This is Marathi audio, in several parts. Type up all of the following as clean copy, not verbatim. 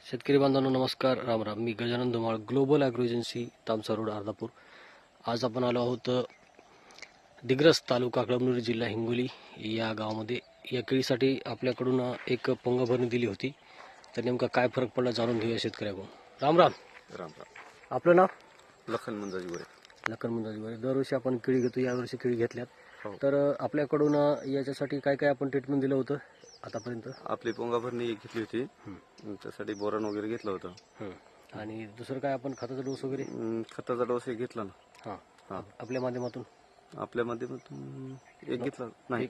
शेतकरी बांधवांनो नमस्कार, राम राम. मी Gajanan Dhumal, global agro agency, Tamsa road, Ardhapur. आज आपण आलो आहोत दिग्रस, तालुका कळमनुरी, जिल्हा हिंगोली या गावामध्ये. या केळीसाठी आपल्याकडून एक पंग भरणी दिली होती, तर नेमका काय फरक पडला जाणून घेऊया शेतकऱ्याकडून. राम राम. राम राम. आपलं नाव? लखन मंजाजी गोरे. लखन मंजाजी गोरे. दरवर्षी आपण केळी घेतो, यावर्षी केळी घेतल्यात. हो. तर आपल्याकडून याच्यासाठी काय काय आपण ट्रीटमेंट दिलं होतं आतापर्यंत? आपली पोंगा भरणी घेतली होती, त्यासाठी बोरान वगैरे घेतलं होतं. आणि दुसरं काय आपण खताचा डोस वगैरे? खताचा डोस एक घेतला ना. हां, आपल्या माध्यमातून आपल्या माध्यमातून एक घेतला नाही.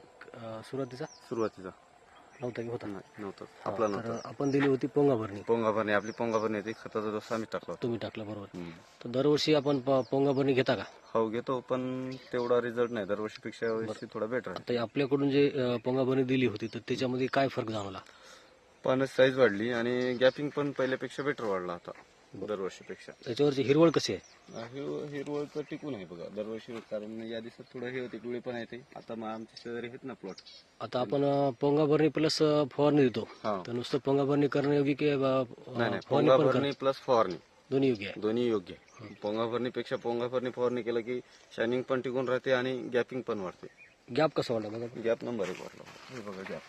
सुरुवातीचा नव्हता की होता? नव्हता आपला तर नव्हता. आपण दिली होती पोंगा भरणी. पोंगा भरणी आपली पोंगा भरणी होती, खताचा डोस आम्ही टाकला होता. तुम्ही टाकला, बरोबर. तर दरवर्षी आपण पोंगा भरणी घेता का? हो घेतो, पण तेवढा रिझल्ट नाही दरवर्षीपेक्षा वर्षी थोडा बेटर आहे. आता आपल्याकडून जे पोंगा भरणी दिली होती, तर त्याच्यामध्ये काय फरक जाणवला? पानाची साईज वाढली आणि गॅपिंग पण पहिल्यापेक्षा बेटर वाढला आता दरवर्षीपेक्षा. त्याच्यावरची हिरवळ कशी आहे? हिरवळचं टिकून आहे बघा दरवर्षी, कारण या दिवसात थोडं हे होते, डोळे पण येते. आता मग आमच्या शेजारी आहेत ना प्लॉट. आता आपण पोंगा भरणी प्लस फवारणी देतो, तर नुसतं पोंगा भरणी करणं योग्य की नाही, फवारणी पोंगा पण भरणी प्लस फवारणी दोन्ही योग्य आहे? दोन्ही योग्य आहे. पोंगा भरणीपेक्षा पोंगा भरणी फवारणी केलं की शायनिंग पण टिकून राहते आणि गॅपिंग पण वाढते. गॅप कसा वाटला बघा? गॅप नंबर 1 वाढला. हे बघा गॅप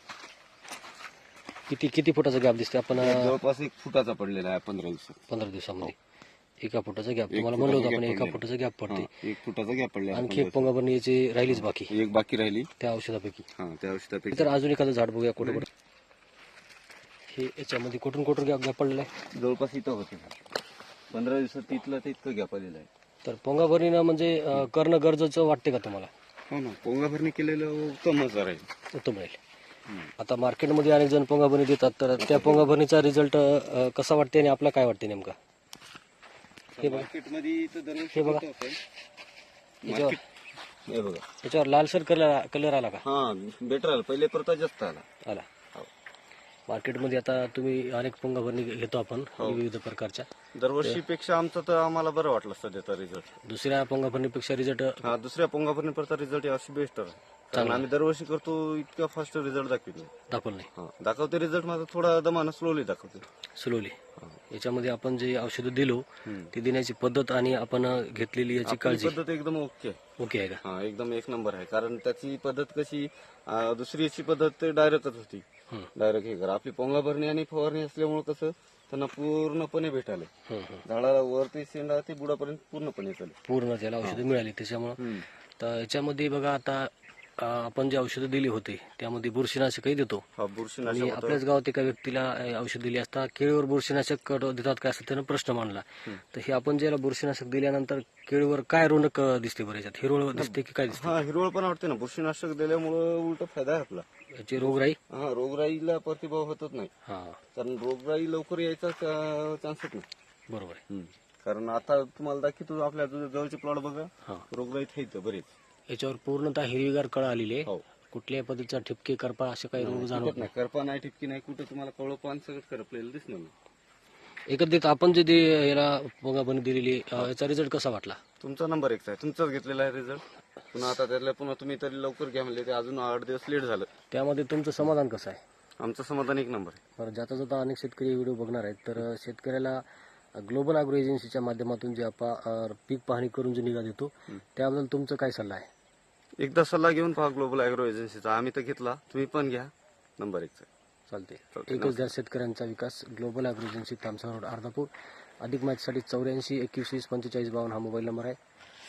किती फुटाचा गॅप दिसते? आपण जवळपास 1 फुटाचा पडलेला आहे 15 दिवसात. 15 दिवसामध्ये 1 फुटाचा गॅप. तुम्हाला म्हणलं होतं आपण 1 फुटाचा गॅप पडते. 1 फुटाचा गॅप पडला. आणखी एक पोंगा भरणी याची राहिलीच बाकी, एक बाकी राहिली त्या औषधापैकी. त्या औषधापैकी. तर अजून एखादं झाड बघूया कुठे कुठे. हे याच्यामध्ये कुठून गॅप पडलेला आहे? जवळपास इथं होते 15 दिवसात तिथलं ते इतकं गॅप आलेलं आहे. तर पोंगा भरणीनं म्हणजे करणं गरजेचं वाटते का तुम्हाला? हो ना, पोंगा भरणी केलेलं उत्तमच राहील. उत्तम राहील. आता मार्केटमध्ये अनेक जण पोंगा भरणी देतात, तर त्या पोंगा भरणीचा रिझल्ट कसा वाटते आणि आपला काय वाटते नेमका? हे बघा, हे बघा. हे बघा, त्याच्यावर लालसर कलर आला का? हा बेटर आला, पहिले परता जास्त आला. मार्केटमध्ये आता तुम्ही अनेक पोंगा भरणी घेतो आपण विविध प्रकारच्या. दरवर्षीपेक्षा आमचं तर आम्हाला बरं वाटलं सध्याचा रिझल्ट. दुसऱ्या पोंगा भरणीपेक्षा रिझल्ट? हा, दुसऱ्या पोंगा भरणीपेक्षा रिझल्ट यावर्षी बेस्ट आहे. कारण आम्ही दरवर्षी करतो इतका फास्ट रिझल्ट दाखवलं नाही. दाखवते रिझल्ट माझा थोडा दमानं स्लोली दाखवते. स्लोली. याच्यामध्ये आपण जे औषधं दिलो ती देण्याची पद्धत आणि आपण घेतलेली याची काळजी पद्धत एकदम ओके आहे का? हा, एकदम 1 नंबर आहे. कारण त्याची पद्धत कशी, दुसरीची पद्धत डायरेक्टच होती. डायरेक्ट हे करा. आपली पोंगा भरणी आणि फवारणी असल्यामुळे कसं त्यांना पूर्णपणे भेटायला, झाडाला वरती शेंडा ते बुडापर्यंत पूर्णपणे पूर्ण त्याला औषधं मिळाली त्याच्यामुळे. तर याच्यामध्ये बघा, आता आपण जे औषधं दिली होती त्यामध्ये बुरशीनाशकही देतो. आणि आपल्याच गावात एका व्यक्तीला औषध दिली असता केळीवर बुरशीनाशक देतात काय असं त्यानं प्रश्न मांडला. तर हे आपण ज्याला बुरशीनाशक दिल्यानंतर केळीवर काय रोनक दिसते बरं? याच्यात हिरवळ दिसते की काय दिसते? हा, हिरवळ पण वाटते ना. बुरशीनाशक दिल्यामुळे उलट फायदा आहे आपला. याची रोगराई? हा, रोगराईला प्रतिभाव होतच नाही. हा, कारण रोगराई लवकर यायचा चान्सच नाही. बरोबर आहे. कारण आता तुम्हाला दाखवतो आपल्या जवळचे प्लॉट बघा, रोगराई थायचं बरेच. याच्यावर पूर्णतः हिरवीगार कळ आलेली आहे. कुठल्याही पद्धतीचा ठिपके, करपा असे काही रोग जाणवत नाही. करपा नाही, ठिपकी नाही, कुठे तुम्हाला कवळं पान सगळं करपलेलं दिसणार नाही. एकत्रित आपण जे याला पोंगा भरणी दिलेली याचा रिझल्ट कसा वाटला? तुमचा नंबर 1 आहे, तुमचाच घेतलेला आहे रिझल्ट. पुन्हा आता त्यातल्या पुन्हा तुम्ही तरी लवकर घ्या म्हणले, ते अजून 8 दिवस लेट झालं. त्यामध्ये तुमचं समाधान कसं आहे? आमचं समाधान 1 नंबर आहे. बरं, जाता अनेक शेतकरी व्हिडिओ बघणार आहेत, तर शेतकऱ्याला ग्लोबल ॲग्रो एजन्सीच्या माध्यमातून जे आपण पीक पाहणी करून जे निगा देतो त्याबद्दल तुमचं काय सल्ला आहे? एकदा सल्ला घेऊन पहा ग्लोबल ॲग्रो एजन्सीचा. आम्ही तर घेतला, तुम्ही पण घ्या. नंबर 1 आहे. चालते. एकच द्या शेतकऱ्यांचा विकास. Global agro agency, Tamsa road, Ardhapur. अधिक माहितीसाठी 84 21 45 52 हा मोबाईल नंबर आहे.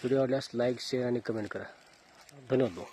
व्हिडिओ आवडल्यास लाईक, शेअर आणि कमेंट करा. धन्यवाद भाऊ.